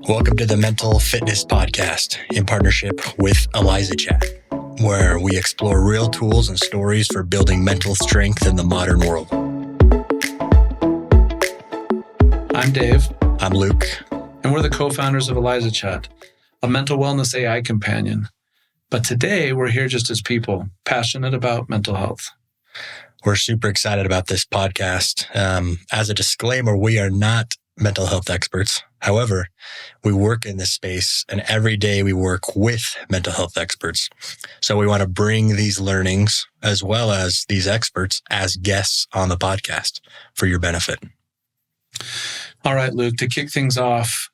Welcome to the Mental Fitness Podcast in partnership with Untitled Chapter, where we explore real tools and stories for building mental strength in the modern world. I'm Dave. I'm Luke. And we're the co-founders of Untitled Chat, a mental wellness AI companion. But today we're here just as people, passionate about mental health. We're super excited about this podcast. As a disclaimer, we are not mental health experts. However, we work in this space and every day we work with mental health experts. So we want to bring these learnings as well as these experts as guests on the podcast for your benefit. All right, Luke, to kick things off,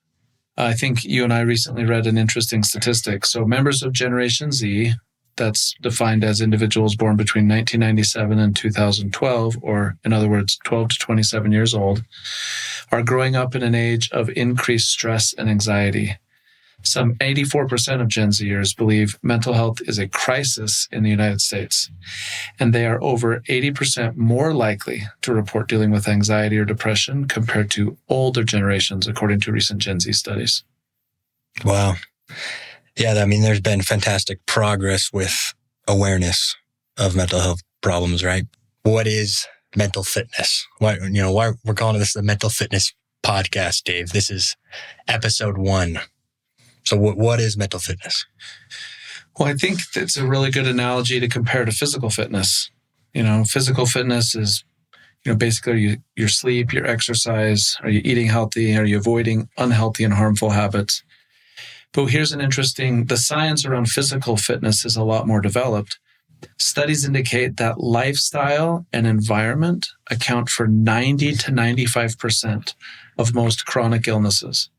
I think you and I recently read an interesting statistic. So members of Generation Z, that's defined as individuals born between 1997 and 2012, or in other words, 12 to 27 years old, are growing up in an age of increased stress and anxiety. Some 84% of Gen Zers believe mental health is a crisis in the United States, and they are over 80% more likely to report dealing with anxiety or depression compared to older generations, according to recent Gen Z studies. Wow. Yeah, I mean, there's been fantastic progress with awareness of mental health problems, right? What is mental fitness? Why we're calling this the Mental Fitness Podcast, Dave? This is episode 1. So what is mental fitness? Well, I think it's a really good analogy to compare to physical fitness. Physical fitness is, basically your sleep, your exercise. Are you eating healthy? Are you avoiding unhealthy and harmful habits? But here's the science around physical fitness is a lot more developed. Studies indicate that lifestyle and environment account for 90 to 95% of most chronic illnesses,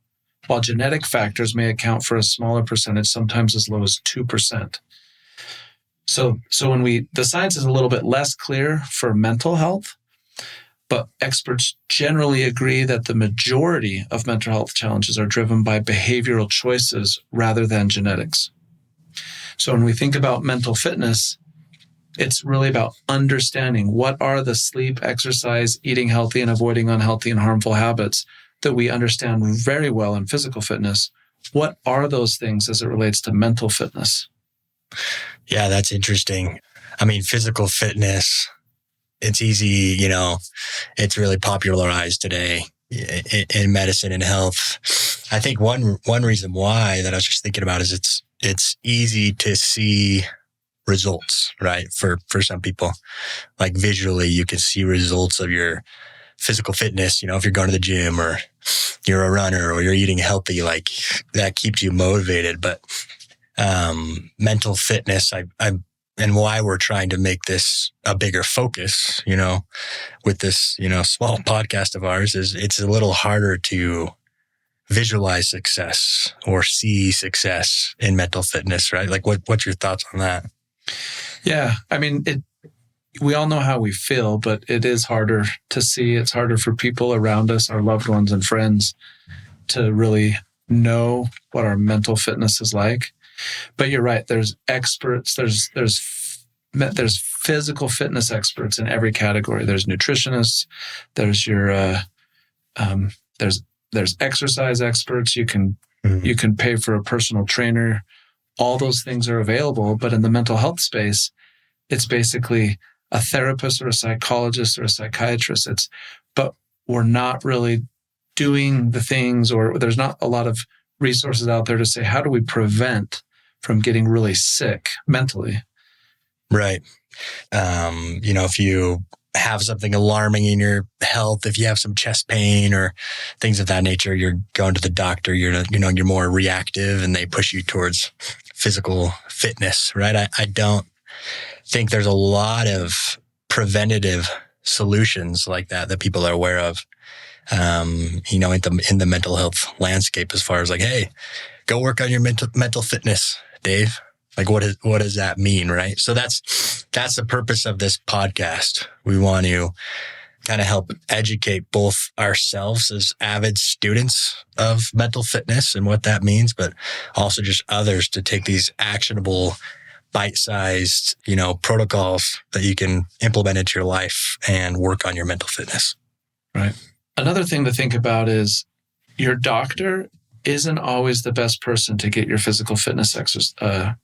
while genetic factors may account for a smaller percentage, sometimes as low as 2%. So the science is a little bit less clear for mental health, but experts generally agree that the majority of mental health challenges are driven by behavioral choices rather than genetics. So when we think about mental fitness, it's really about understanding what are the sleep, exercise, eating healthy, and avoiding unhealthy and harmful habits that we understand very well in physical fitness. What are those things as it relates to mental fitness? Yeah, that's interesting. I mean, physical fitness, it's easy, it's really popularized today in medicine and health. I think one reason why that I was just thinking about is it's easy to see results, right? For some people, like visually, you can see results of your physical fitness. If you're going to the gym or you're a runner or you're eating healthy, like that keeps you motivated. But mental fitness, and why we're trying to make this a bigger focus, with this, small podcast of ours, is it's a little harder to visualize success or see success in mental fitness, right? Like what's your thoughts on that? Yeah. I mean, we all know how we feel, but it is harder to see. It's harder for people around us, our loved ones and friends, to really know what our mental fitness is like. But you're right. There's experts. There's physical fitness experts in every category. There's nutritionists. There's there's exercise experts. You can pay for a personal trainer. All those things are available. But in the mental health space, it's basically a therapist or a psychologist or a psychiatrist. But we're not really doing the things, or there's not a lot of resources out there to say, how do we prevent from getting really sick mentally? Right. If you have something alarming in your health, if you have some chest pain or things of that nature, you're going to the doctor, you're more reactive and they push you towards physical fitness, right? I don't think there's a lot of preventative solutions like that people are aware of, in the mental health landscape, as far as like, hey, go work on your mental fitness, Dave. Like, what does that mean, right? So that's the purpose of this podcast. We want to kind of help educate both ourselves as avid students of mental fitness and what that means, but also just others to take these actionable, bite-sized, protocols that you can implement into your life and work on your mental fitness. Right. Another thing to think about is your doctor isn't always the best person to get your physical fitness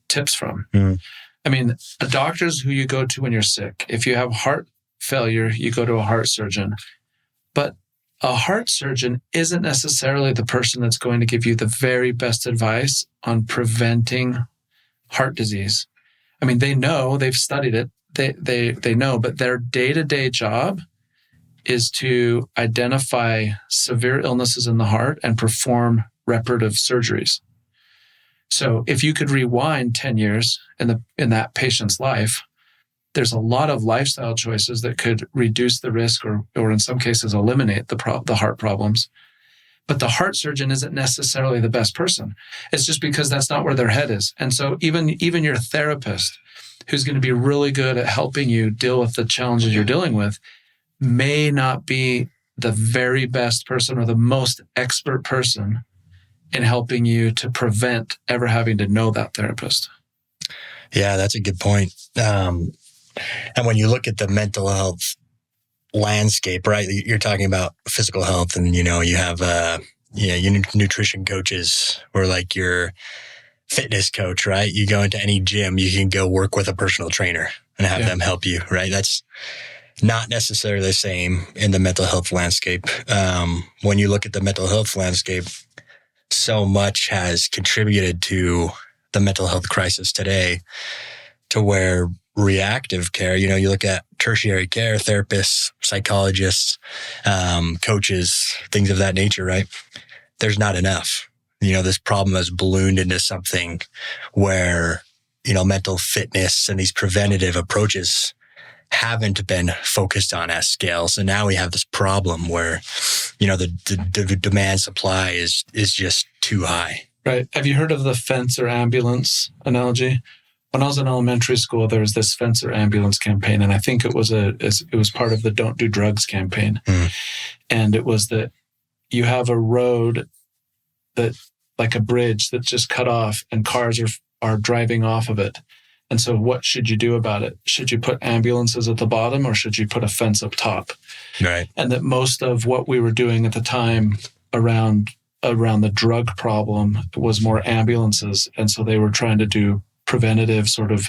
tips from. I mean, a doctor's who you go to when you're sick. If you have heart failure, you go to a heart surgeon. But a heart surgeon isn't necessarily the person that's going to give you the very best advice on preventing heart disease. I mean, they know, they've studied it, they know, but their day-to-day job is to identify severe illnesses in the heart and perform reparative surgeries. So if you could rewind 10 years in that patient's life, there's a lot of lifestyle choices that could reduce the risk or in some cases eliminate the heart problems. But the heart surgeon isn't necessarily the best person. It's just because that's not where their head is. And so even your therapist, who's going to be really good at helping you deal with the challenges you're dealing with, may not be the very best person or the most expert person in helping you to prevent ever having to know that therapist. Yeah, that's a good point. And when you look at the mental health landscape, right, you're talking about physical health and, you have, your nutrition coaches or like your fitness coach, right? You go into any gym, you can go work with a personal trainer and have them help you, right? That's not necessarily the same in the mental health landscape. When you look at the mental health landscape, so much has contributed to the mental health crisis today to where reactive care, you look at tertiary care, therapists, psychologists, coaches, things of that nature, right? There's not enough. This problem has ballooned into something where, mental fitness and these preventative approaches haven't been focused on at scale. So now we have this problem where, the demand supply is just too high. Right. Have you heard of the fence or ambulance analogy? When I was in elementary school, there was this fence or ambulance campaign, and I think it was part of the Don't Do Drugs campaign. And it was that you have a road that, like a bridge that's just cut off, and cars are driving off of it. And so what should you do about it? Should you put ambulances at the bottom or should you put a fence up top? Right. And that most of what we were doing at the time around the drug problem was more ambulances. And so they were trying to do preventative sort of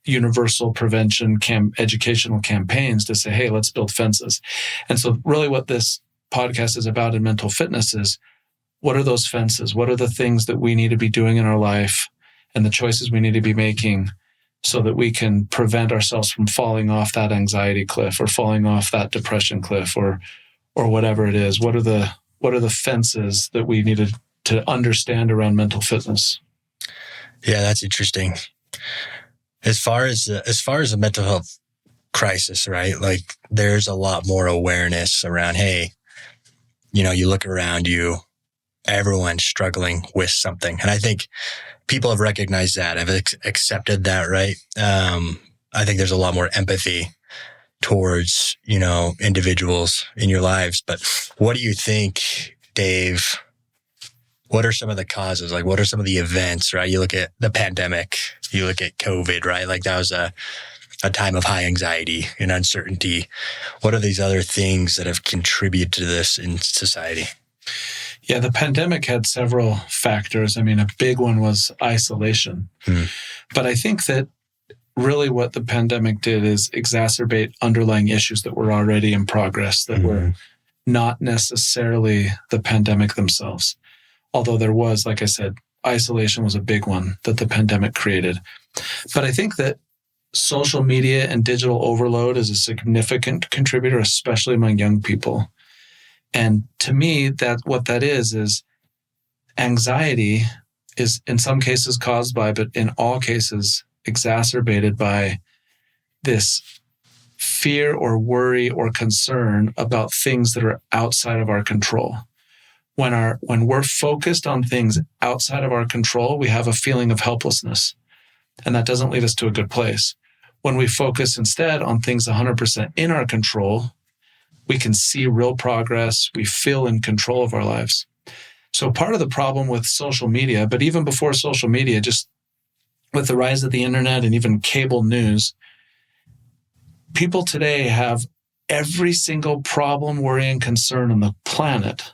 universal prevention educational campaigns to say, hey, let's build fences. And so really what this podcast is about in mental fitness is, what are those fences? What are the things that we need to be doing in our life and the choices we need to be making so that we can prevent ourselves from falling off that anxiety cliff or falling off that depression cliff or whatever it is? What are the fences that we needed to understand around mental fitness? Yeah, that's interesting. As far as the mental health crisis, right? Like there's a lot more awareness around, hey, you look around you, everyone's struggling with something. And I think people have recognized that, have accepted that, right? I think there's a lot more empathy towards, individuals in your lives. But what do you think, Dave? What are some of the causes? Like, what are some of the events, right? You look at the pandemic, you look at COVID, right? Like that was a time of high anxiety and uncertainty. What are these other things that have contributed to this in society? Yeah, the pandemic had several factors. I mean, a big one was isolation. But I think that really what the pandemic did is exacerbate underlying issues that were already in progress that were not necessarily the pandemic themselves. Although there was, like I said, isolation was a big one that the pandemic created. But I think that social media and digital overload is a significant contributor, especially among young people. And to me, what that is anxiety is in some cases caused by, but in all cases exacerbated by this fear or worry or concern about things that are outside of our control. When we're focused on things outside of our control, we have a feeling of helplessness, and that doesn't lead us to a good place. When we focus instead on things 100% in our control, we can see real progress. We feel in control of our lives. So part of the problem with social media, but even before social media, just with the rise of the internet and even cable news, people today have every single problem, worry, and concern on the planet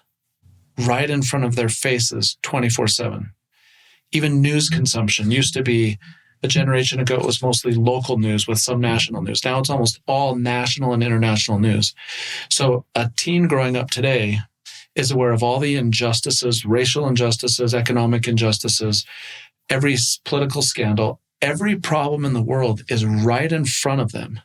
right in front of their faces 24/7. Even news consumption used to be, a generation ago, it was mostly local news with some national news. Now it's almost all national and international news. So a teen growing up today is aware of all the injustices, racial injustices, economic injustices, every political scandal, every problem in the world is right in front of them.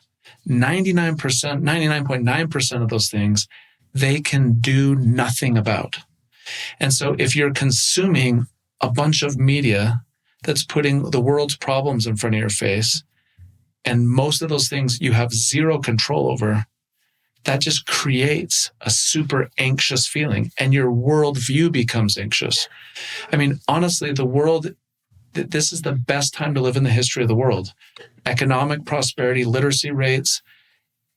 99.9% of those things they can do nothing about. And so if you're consuming a bunch of media that's putting the world's problems in front of your face, and most of those things you have zero control over, that just creates a super anxious feeling, and your worldview becomes anxious. I mean, honestly, the world, this is the best time to live in the history of the world. Economic prosperity, literacy rates,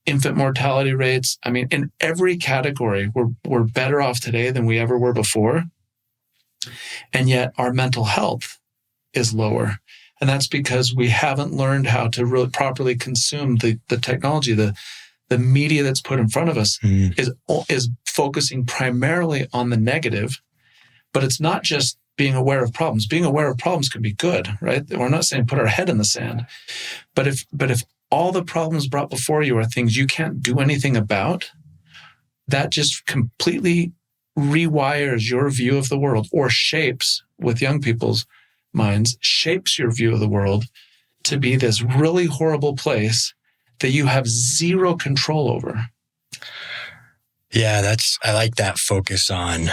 infant mortality rates. I mean, in every category, we're better off today than we ever were before. And yet our mental health is lower. And that's because we haven't learned how to really properly consume the technology. The media that's put in front of us is focusing primarily on the negative, but it's not just being aware of problems. Being aware of problems can be good, right? We're not saying put our head in the sand. But if all the problems brought before you are things you can't do anything about, that just completely rewires your view of the world, or shapes, with young people's minds, shapes your view of the world to be this really horrible place that you have zero control over. Yeah, I like that focus on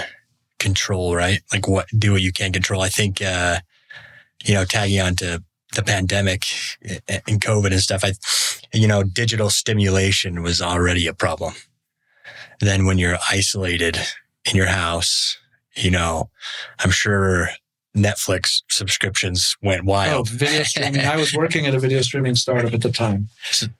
control, right? Like do what you can control. I think, tagging on to the pandemic and COVID and stuff, digital stimulation was already a problem. And then when you're isolated in your house, I'm sure Netflix subscriptions went wild. Oh, video streaming. I was working at a video streaming startup at the time.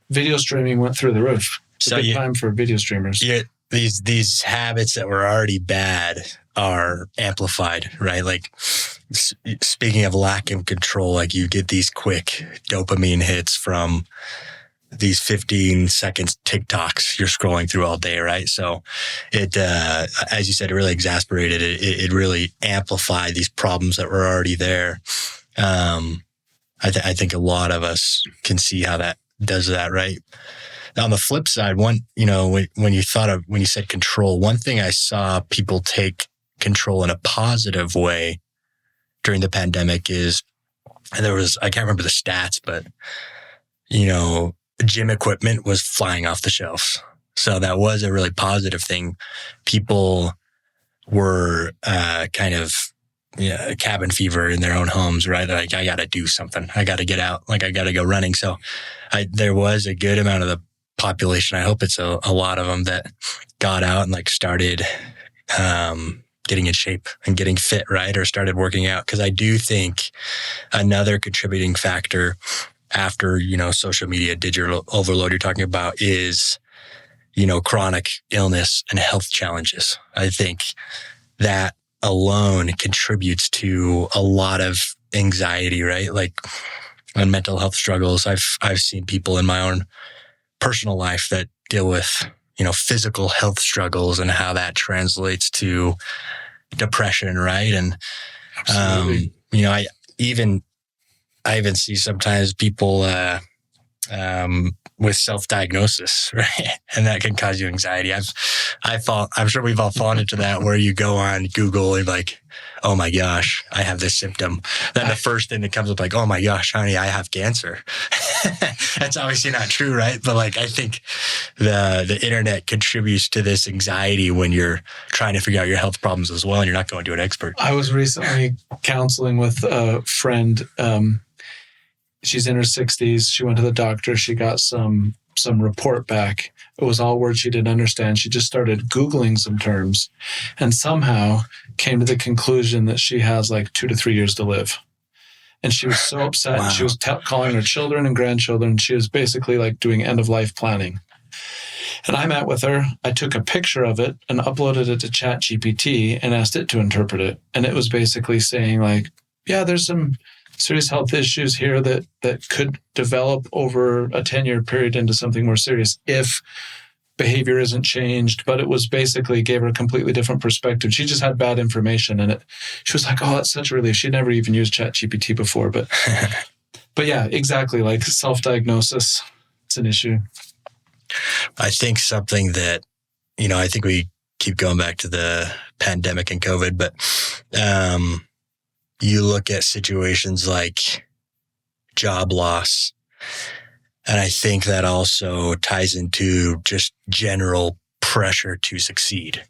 Video streaming went through the roof. It's a good time for video streamers. Yeah, these habits that were already bad are amplified, right? Like, speaking of lack of control, like, you get these quick dopamine hits from these 15 seconds TikToks you're scrolling through all day, right? So it, as you said, it really exasperated it. It really amplified these problems that were already there. I think a lot of us can see how that does that, right? On the flip side, when you said control, one thing I saw people take control in a positive way during the pandemic is, and I can't remember the stats, but, gym equipment was flying off the shelves. So that was a really positive thing. People were cabin fever in their own homes, right? They're like, I got to do something. I got to get out. Like, I got to go running. So there was a good amount of the population. I hope it's a lot of them that got out and started getting in shape and getting fit, right? Or started working out. Because I do think another contributing factor after, social media, digital overload you're talking about is, chronic illness and health challenges. I think that alone contributes to a lot of anxiety, right? Like, on mental health struggles, I've seen people in my own personal life that deal with, physical health struggles and how that translates to depression, right? And, absolutely. I even see sometimes people with self-diagnosis, right? And that can cause you anxiety. I'm sure we've all fallen into that, where you go on Google and like, oh my gosh, I have this symptom. Then the first thing that comes up, like, oh my gosh, honey, I have cancer. That's obviously not true, right? But I think the internet contributes to this anxiety when you're trying to figure out your health problems as well, and you're not going to an expert. I was recently counseling with a friend. She's in her 60s. She went to the doctor. She got some report back. It was all words she didn't understand. She just started Googling some terms and somehow came to the conclusion that she has 2 to 3 years to live. And she was so upset. Wow. She was calling her children and grandchildren. She was basically doing end-of-life planning. And I met with her. I took a picture of it and uploaded it to ChatGPT and asked it to interpret it. And it was basically saying yeah, there's some serious health issues here that could develop over a 10-year period into something more serious if behavior isn't changed, but it was basically gave her a completely different perspective. She just had bad information, and she was like, "Oh, that's such a relief." She'd never even used ChatGPT before, but yeah, exactly. Like self-diagnosis, it's an issue. I think something that, I think we keep going back to the pandemic and COVID, but you look at situations like job loss, and I think that also ties into just general pressure to succeed,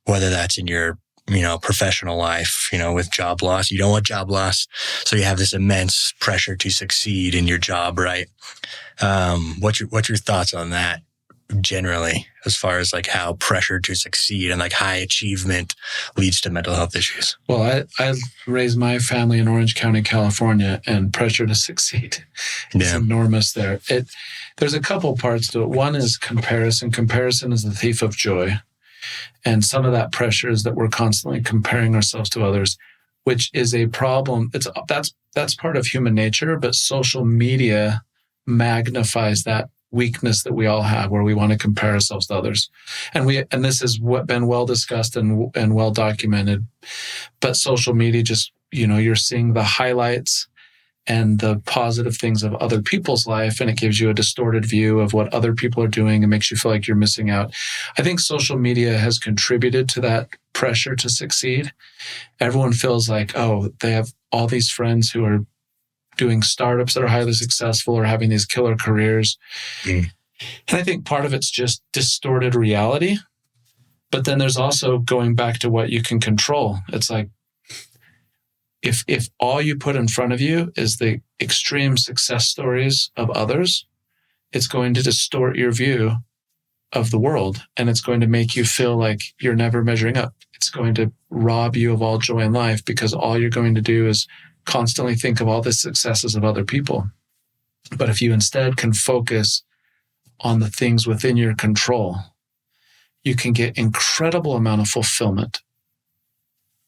whether that's in your, professional life, with job loss. You don't want job loss. So you have this immense pressure to succeed in your job, right? What's your thoughts on that generally, as far as like how pressure to succeed and like high achievement leads to mental health issues? Well, I raised my family in Orange County, California, and pressure to succeed is enormous there. There's a couple parts to it. One is comparison. Comparison is the thief of joy. And some of that pressure is that we're constantly comparing ourselves to others, which is a problem. That's part of human nature, but social media magnifies that weakness that we all have, where we want to compare ourselves to others. And this has been well discussed and well documented. But social media just, you're seeing the highlights and the positive things of other people's life, and it gives you a distorted view of what other people are doing and makes you feel like you're missing out. I think social media has contributed to that pressure to succeed. Everyone feels like, oh, they have all these friends who are doing startups that are highly successful or having these killer careers. And I think part of it's just distorted reality. But then there's also going back to what you can control. It's like, if all you put in front of you is the extreme success stories of others, it's going to distort your view of the world, and it's going to make you feel like you're never measuring up. It's going to rob you of all joy in life, because all you're going to do is constantly think of all the successes of other people. But if you instead can focus on the things within your control, you can get incredible amount of fulfillment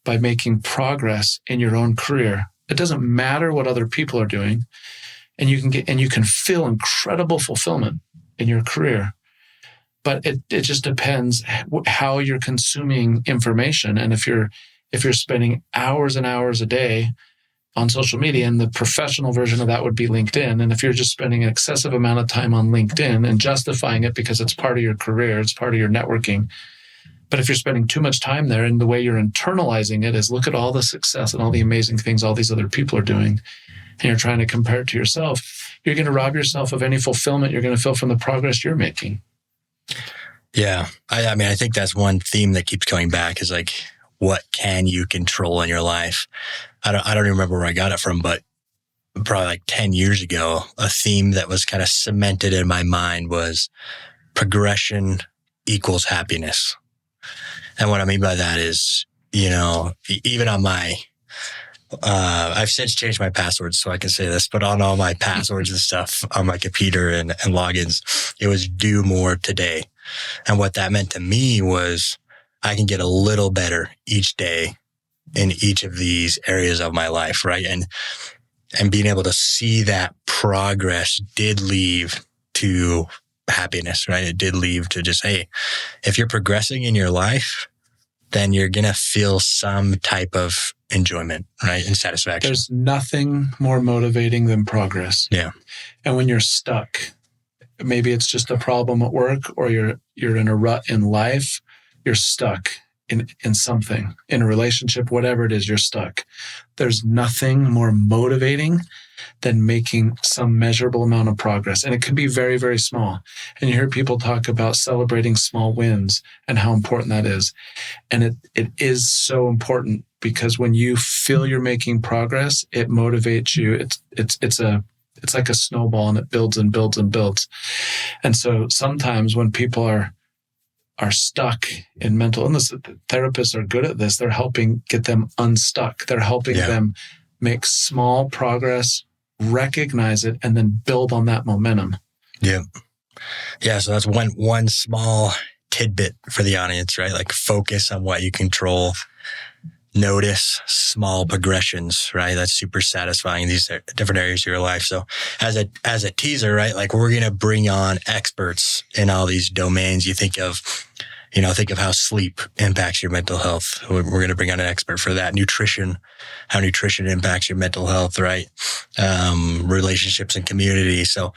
by making progress in your own career. It doesn't matter what other people are doing, and you can feel incredible fulfillment in your career. But it just depends how you're consuming information. And if you're spending hours and hours a day on social media, and the professional version of that would be LinkedIn, and if you're just spending an excessive amount of time on LinkedIn and justifying it because it's part of your career, it's part of your networking. But if you're spending too much time there, and the way you're internalizing it is, look at all the success and all the amazing things all these other people are doing, and you're trying to compare it to yourself, you're going to rob yourself of any fulfillment you're going to feel from the progress you're making. Yeah. I mean, I think that's one theme that keeps coming back, is like, what can you control in your life? I don't even remember where I got it from, but probably like 10 years ago, a theme that was kind of cemented in my mind was progression equals happiness. And what I mean by that is, even on my, I've since changed my passwords so I can say this, but on all my passwords and stuff on my computer and logins, it was do more today. And what that meant to me was I can get a little better each day in each of these areas of my life, right? And being able to see that progress did lead to happiness, right? It did lead to just, hey, if you're progressing in your life, then you're going to feel some type of enjoyment, right? And satisfaction. There's nothing more motivating than progress. Yeah. And when you're stuck, maybe it's just a problem at work, or you're in a rut in life, you're stuck in something, in a relationship, whatever it is, you're stuck. There's nothing more motivating than making some measurable amount of progress. And it can be very, very small. And you hear people talk about celebrating small wins and how important that is. And it is so important, because when you feel you're making progress, it motivates you. It's like a snowball, and it builds and builds and builds. And so sometimes when people are stuck in mental illness, therapists are good at this. They're helping get them unstuck. They're helping them make small progress, recognize it, and then build on that momentum. Yeah. Yeah. So that's one small tidbit for the audience, right? Like, focus on what you control. notice small progressions, right? That's super satisfying. These are different areas of your life. So as a teaser, right? Like we're going to bring on experts in all these domains. You think of how sleep impacts your mental health. We're going to bring on an expert for that. Nutrition, how nutrition impacts your mental health, right? Relationships and community. So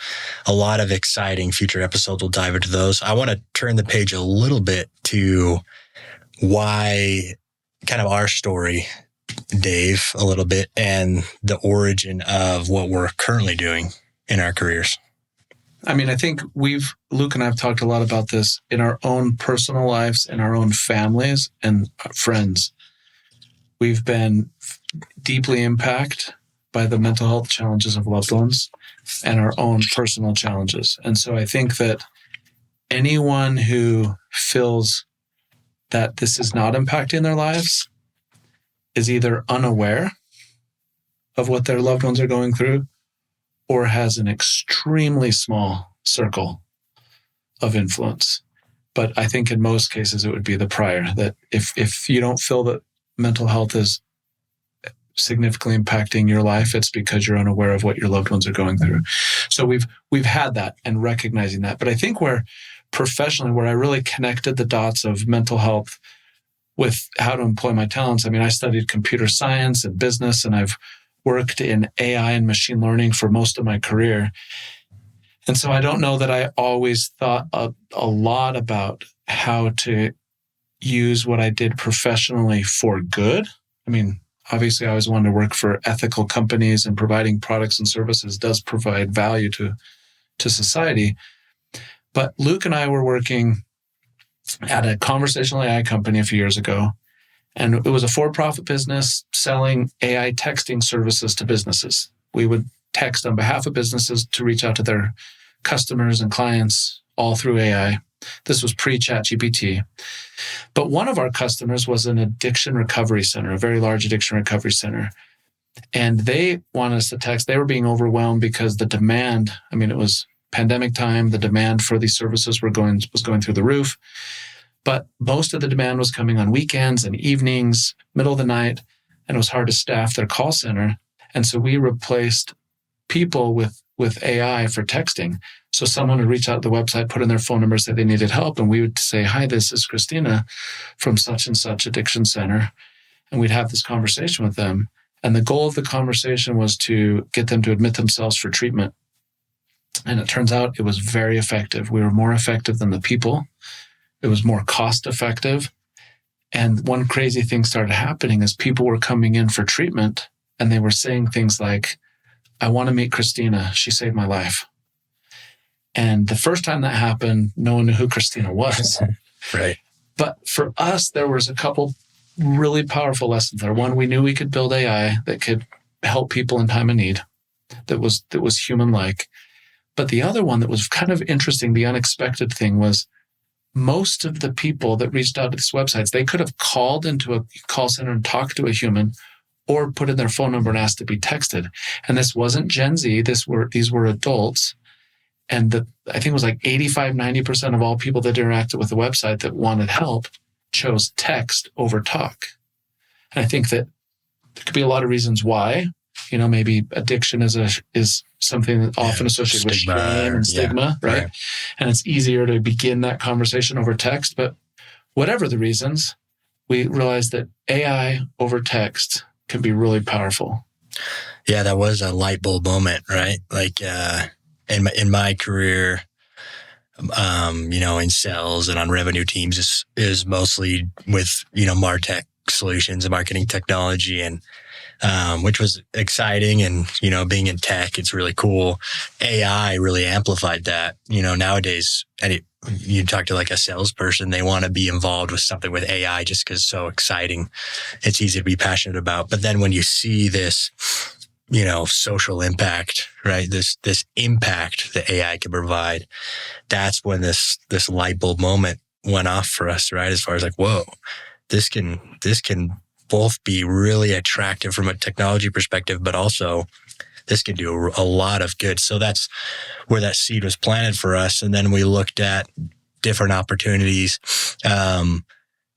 a lot of exciting future episodes will dive into those. I want to turn the page a little bit to why kind of our story, Dave, a little bit, and the origin of what we're currently doing in our careers. I mean, I think Luke and I have talked a lot about this in our own personal lives, in our own families and friends. We've been deeply impacted by the mental health challenges of loved ones and our own personal challenges. And so I think that anyone who feels that this is not impacting their lives is either unaware of what their loved ones are going through or has an extremely small circle of influence. But I think in most cases, it would be the prior, that if you don't feel that mental health is significantly impacting your life, it's because you're unaware of what your loved ones are going through. So we've had that and recognizing that. But I think professionally, where I really connected the dots of mental health with how to employ my talents. I mean, I studied computer science and business, and I've worked in AI and machine learning for most of my career. And so I don't know that I always thought a lot about how to use what I did professionally for good. I mean, obviously, I always wanted to work for ethical companies, and providing products and services does provide value to society. But Luke and I were working at a conversational AI company a few years ago, and it was a for-profit business selling AI texting services to businesses. We would text on behalf of businesses to reach out to their customers and clients all through AI. This was pre-ChatGPT. But one of our customers was an addiction recovery center, a very large addiction recovery center. And they wanted us to text. They were being overwhelmed because the demand, I mean, it was pandemic time, the demand for these services was going through the roof. But most of the demand was coming on weekends and evenings, middle of the night, and it was hard to staff their call center. And so we replaced people with AI for texting. So someone would reach out to the website, put in their phone number, say they needed help, and we would say, "Hi, this is Christina from such and such addiction center." And we'd have this conversation with them. And the goal of the conversation was to get them to admit themselves for treatment. And it turns out it was very effective. We were more effective than the people. It was more cost effective. And one crazy thing started happening is people were coming in for treatment and they were saying things like, "I want to meet Christina. She saved my life." And the first time that happened, no one knew who Christina was. Right. But for us, there was a couple really powerful lessons there. One, we knew we could build AI that could help people in time of need, that was human-like. But the other one that was kind of interesting, the unexpected thing, was most of the people that reached out to these websites, they could have called into a call center and talked to a human or put in their phone number and asked to be texted. And this wasn't Gen Z. These were adults. And I think it was like 85, 90% of all people that interacted with the website that wanted help chose text over talk. And I think that there could be a lot of reasons why. Maybe addiction is something that often associated with shame and stigma, right? And it's easier to begin that conversation over text. But whatever the reasons, we realized that AI over text can be really powerful. Yeah, that was a light bulb moment, right? Like in my career, in sales and on revenue teams is mostly with, MarTech solutions and marketing technology, and which was exciting. And, being in tech, it's really cool. AI really amplified that. Nowadays, you talk to like a salesperson, they want to be involved with something with AI just because it's so exciting. It's easy to be passionate about. But then when you see this, social impact, right? This impact that AI can provide, that's when this light bulb moment went off for us, right? As far as like, whoa, this can both be really attractive from a technology perspective, but also this can do a lot of good. So that's where that seed was planted for us. And then we looked at different opportunities.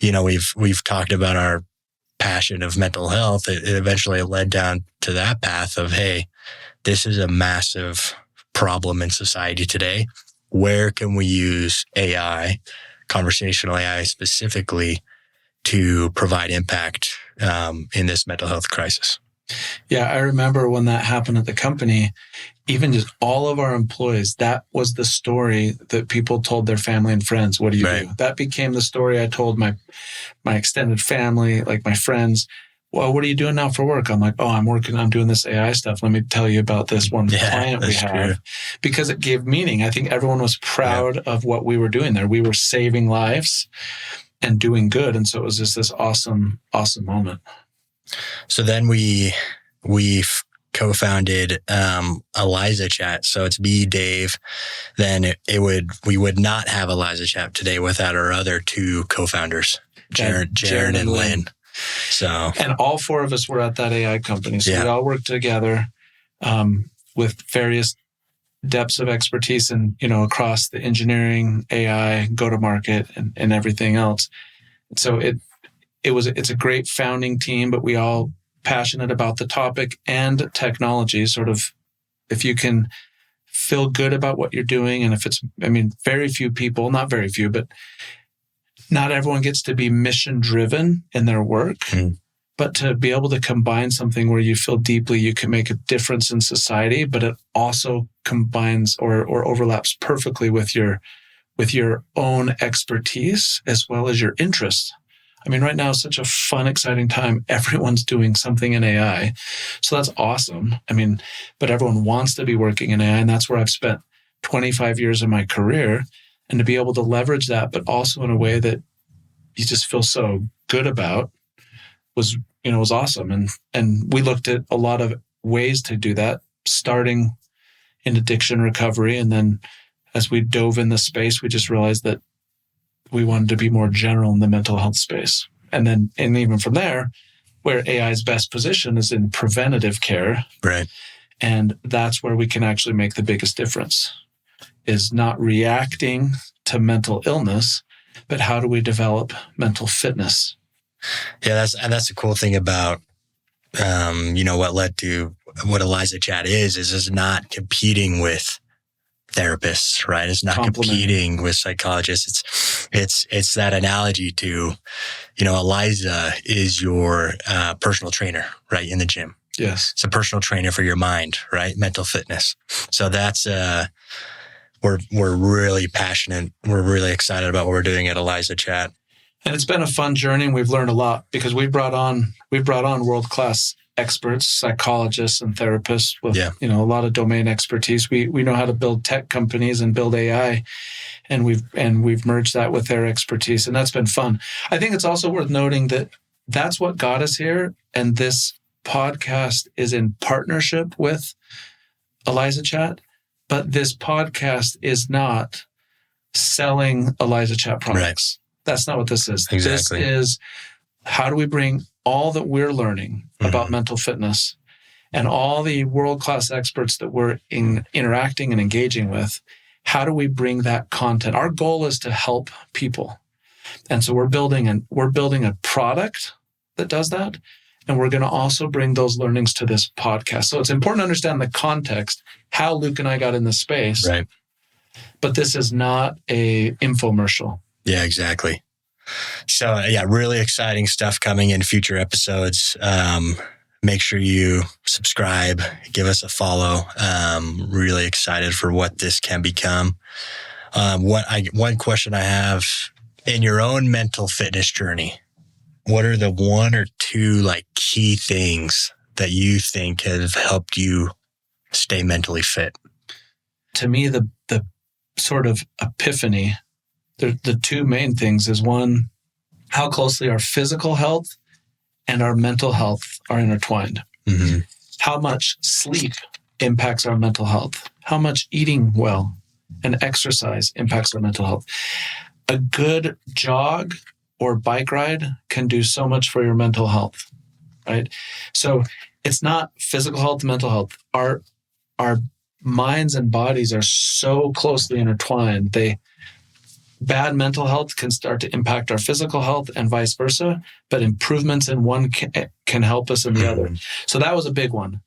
We've talked about passion of mental health, it eventually led down to that path of, hey, this is a massive problem in society today. Where can we use AI, conversational AI specifically, to provide impact in this mental health crisis? Yeah, I remember when that happened at the company, even just all of our employees, that was the story that people told their family and friends. What do you do? That became the story I told my extended family, like my friends. Well, what are you doing now for work? I'm like, oh, I'm doing this AI stuff. Let me tell you about this one client we have. True. Because it gave meaning. I think everyone was proud of what we were doing there. We were saving lives and doing good. And so it was just this awesome, awesome moment. So then we co-founded Eliza Chat. So it's me, Dave. Then we would not have Eliza Chat today without our other two co-founders, Jaron and Lynn. And all four of us were at that AI company. So we all worked together with various depths of expertise and, across the engineering, AI, go-to-market, and everything else. So it's a great founding team, but we all passionate about the topic and technology. Sort of, if you can feel good about what you're doing, and very few people, not very few, but not everyone gets to be mission driven in their work, but to be able to combine something where you feel deeply you can make a difference in society, but it also combines or overlaps perfectly with your own expertise as well as your interests. Right now is such a fun, exciting time. Everyone's doing something in AI. So that's awesome. But everyone wants to be working in AI, and that's where I've spent 25 years of my career. And to be able to leverage that, but also in a way that you just feel so good about was awesome. And we looked at a lot of ways to do that, starting in addiction recovery. And then as we dove in the space, we just realized that we wanted to be more general in the mental health space. And even from there, where AI's best position is in preventative care. Right. And that's where we can actually make the biggest difference, is not reacting to mental illness, but how do we develop mental fitness? Yeah, that's the cool thing about, what led to what Eliza Chat is not competing with therapists, right? It's not competing with psychologists. It's that analogy to, Eliza is your personal trainer, right, in the gym. Yes. It's a personal trainer for your mind, right? Mental fitness. So that's, we're really passionate. We're really excited about what we're doing at Eliza Chat. And it's been a fun journey, and we've learned a lot because we brought on world-class experts, psychologists and therapists with a lot of domain expertise. We know how to build tech companies and build AI, and we've merged that with their expertise, and that's been fun. I think it's also worth noting that that's what got us here, and this podcast is in partnership with Eliza Chat, but this podcast is not selling Eliza Chat products. Right. That's not what this is. Exactly. This is how do we bring all that we're learning about mental fitness and all the world-class experts that we're interacting and engaging with, how do we bring that content? Our goal is to help people. And so we're building a product that does that. And we're going to also bring those learnings to this podcast. So it's important to understand the context, how Luke and I got in this space. Right. But this is not a infomercial. Yeah, exactly. So really exciting stuff coming in future episodes. Make sure you subscribe, give us a follow. Really excited for what this can become. One question I have, in your own mental fitness journey, what are the one or two key things that you think have helped you stay mentally fit? To me, the sort of epiphany, the two main things is, one, how closely our physical health and our mental health are intertwined. Mm-hmm. How much sleep impacts our mental health. How much eating well and exercise impacts our mental health. A good jog or bike ride can do so much for your mental health, right? So it's not physical health, mental health. Our minds and bodies are so closely intertwined. bad mental health can start to impact our physical health and vice versa, but improvements in one can help us in the other. So that was a big one.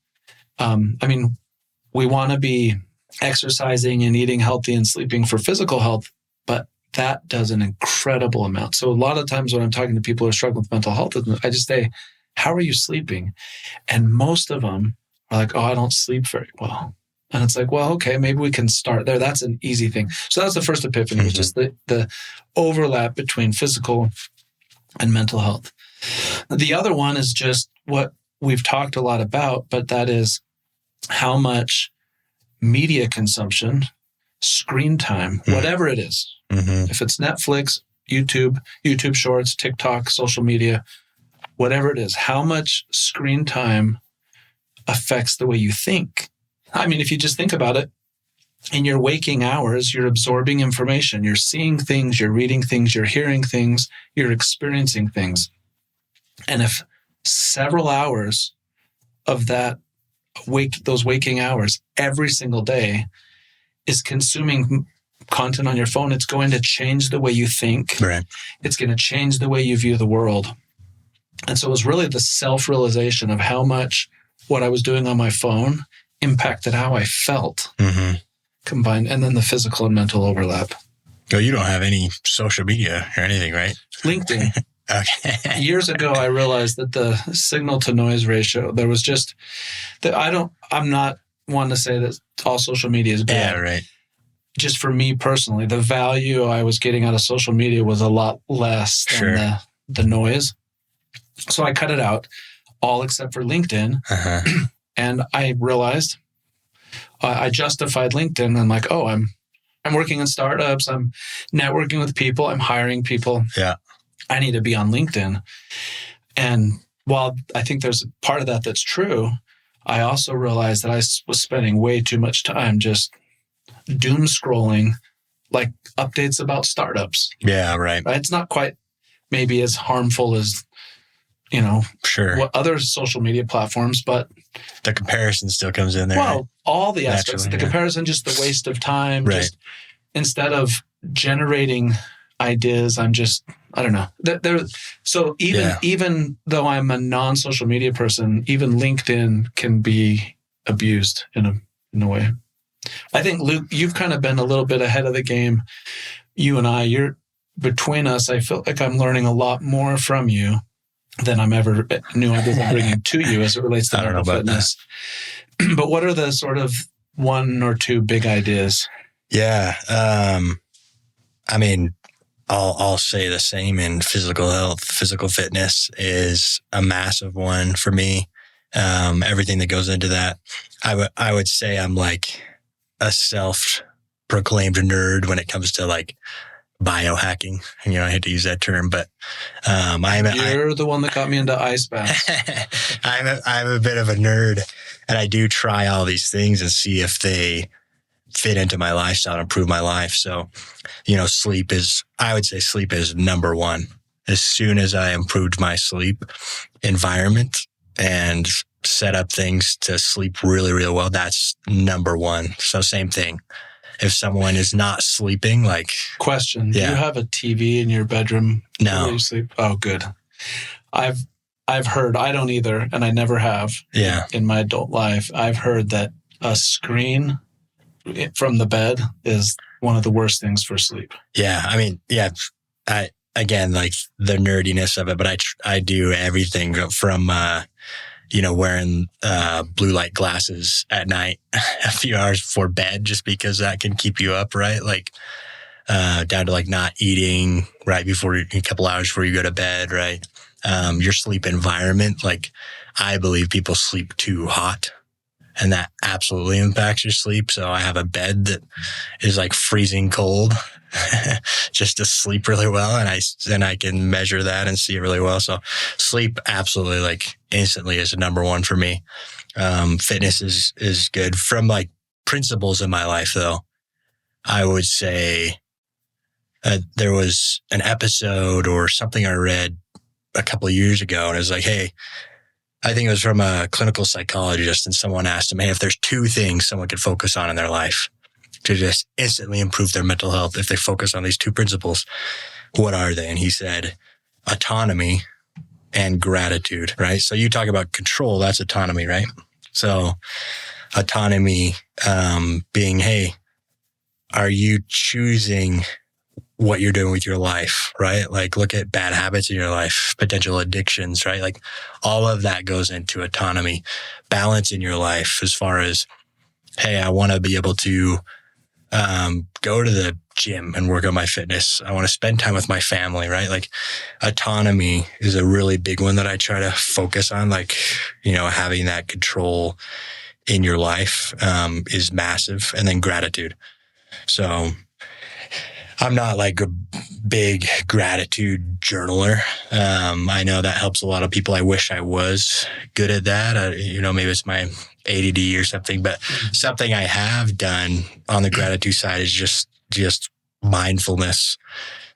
We want to be exercising and eating healthy and sleeping for physical health, but that does an incredible amount. So a lot of times when I'm talking to people who are struggling with mental health, I just say, how are you sleeping? And most of them are like, oh, I don't sleep very well. And it's like, well, okay, maybe we can start there. That's an easy thing. So that's the first epiphany, was just the overlap between physical and mental health. The other one is just what we've talked a lot about, but that is how much media consumption, screen time, whatever it is, if it's Netflix, YouTube Shorts, TikTok, social media, whatever it is, how much screen time affects the way you think. I mean, if you just think about it, in your waking hours, you're absorbing information, you're seeing things, you're reading things, you're hearing things, you're experiencing things. And if several hours of those waking hours every single day is consuming content on your phone, it's going to change the way you think. Right. It's going to change the way you view the world. And so it was really the self-realization of how much what I was doing on my phone impacted how I felt combined, and then the physical and mental overlap. Oh, you don't have any social media or anything, right? LinkedIn. Okay. Years ago, I realized that the signal to noise ratio, there was just that I'm not one to say that all social media is bad. Yeah, right. Just for me personally, the value I was getting out of social media was a lot less than the noise. So I cut it out, all except for LinkedIn. And I realized I justified LinkedIn. I'm like, oh, I'm working in startups. I'm networking with people. I'm hiring people. Yeah. I need to be on LinkedIn. And while I think there's a part of that that's true, I also realized that I was spending way too much time just doom scrolling, like updates about startups. Yeah, right. It's not quite maybe as harmful as, what other social media platforms, but the comparison still comes in there. Well, right? all the aspects, the comparison, just the waste of time. Right. Just instead of generating ideas, I'm just, I don't know. So even though I'm a non-social media person, even LinkedIn can be abused in a way. I think, Luke, you've kind of been a little bit ahead of the game. You and I, between us, I feel like I'm learning a lot more from you than I'm ever knew I was bringing to you as it relates to mental fitness. But what are the sort of one or two big ideas? Yeah. I'll say the same in physical health. Physical fitness is a massive one for me. Everything that goes into that. I would say I'm like a self-proclaimed nerd when it comes to like biohacking. I hate to use that term, but you're the one that got me into ice baths. I'm a bit of a nerd, and I do try all these things and see if they fit into my lifestyle and improve my life. So, I would say sleep is number one. As soon as I improved my sleep environment and set up things to sleep really, really well, that's number one. So same thing. If someone is not sleeping, like... Question. Do you have a TV in your bedroom No. where you sleep? Oh, good. I've heard, I don't either, and I never have in my adult life. I've heard that a screen from the bed is one of the worst things for sleep. Yeah. Again, like the nerdiness of it, but I do everything from... wearing blue light glasses at night a few hours before bed, just because that can keep you up, right? Like down to like not eating right before a couple hours before you go to bed, right? Your sleep environment, like I believe people sleep too hot, and that absolutely impacts your sleep. So I have a bed that is like freezing cold just to sleep really well. And I can measure that and see it really well. So sleep absolutely like instantly is number one for me. Fitness is good. From like principles in my life though, I would say there was an episode or something I read a couple of years ago, and it was like, hey, I think it was from a clinical psychologist, and someone asked him, hey, if there's two things someone could focus on in their life, to just instantly improve their mental health if they focus on these two principles. What are they? And he said, autonomy and gratitude, right? So you talk about control, that's autonomy, right? So autonomy being, hey, are you choosing what you're doing with your life, right? Like look at bad habits in your life, potential addictions, right? Like all of that goes into autonomy. Balance in your life as far as, hey, I want to be able to go to the gym and work on my fitness. I want to spend time with my family, right? Like autonomy is a really big one that I try to focus on. Like, having that control in your life is massive. And then gratitude. So I'm not like a big gratitude journaler. I know that helps a lot of people. I wish I was good at that. Maybe it's my ADD or something, but something I have done on the gratitude side is just mindfulness.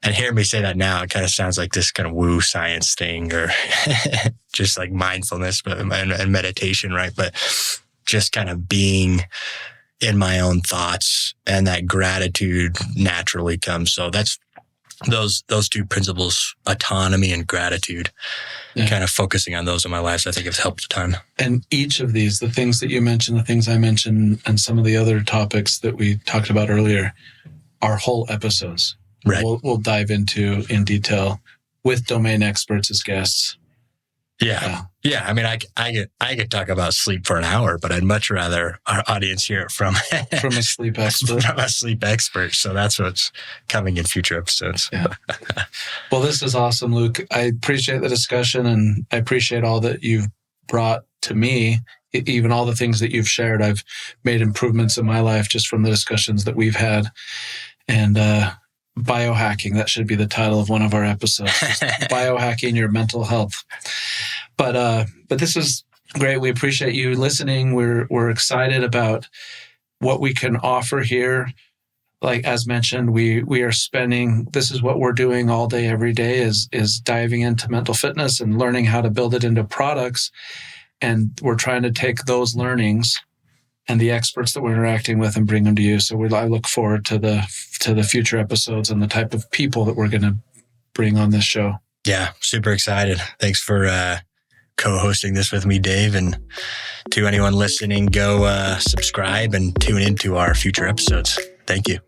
And hearing me say that now, it kind of sounds like this kind of woo science thing or just like mindfulness and meditation, right? But just kind of being in my own thoughts, and that gratitude naturally comes. So that's those two principles, autonomy and gratitude, kind of focusing on those in my life, I think has helped a ton. And each of these, the things that you mentioned, the things I mentioned, and some of the other topics that we talked about earlier are whole episodes. Right. We'll dive into in detail with domain experts as guests. Yeah. I mean, I could talk about sleep for an hour, but I'd much rather our audience hear it from a sleep expert. From a sleep expert. So that's what's coming in future episodes. Yeah. Well, this is awesome, Luke. I appreciate the discussion, and I appreciate all that you've brought to me. Even all the things that you've shared, I've made improvements in my life just from the discussions that we've had. And biohacking, that should be the title of one of our episodes. Biohacking your mental health. But this is great. We appreciate you listening. We're excited about what we can offer here. Like as mentioned, we are spending, this is what we're doing all day, every day is diving into mental fitness and learning how to build it into products. And we're trying to take those learnings and the experts that we're interacting with and bring them to you. So I look forward to the future episodes and the type of people that we're going to bring on this show. Yeah, super excited. Thanks for co-hosting this with me, Dave. And to anyone listening, go subscribe and tune into our future episodes. Thank you.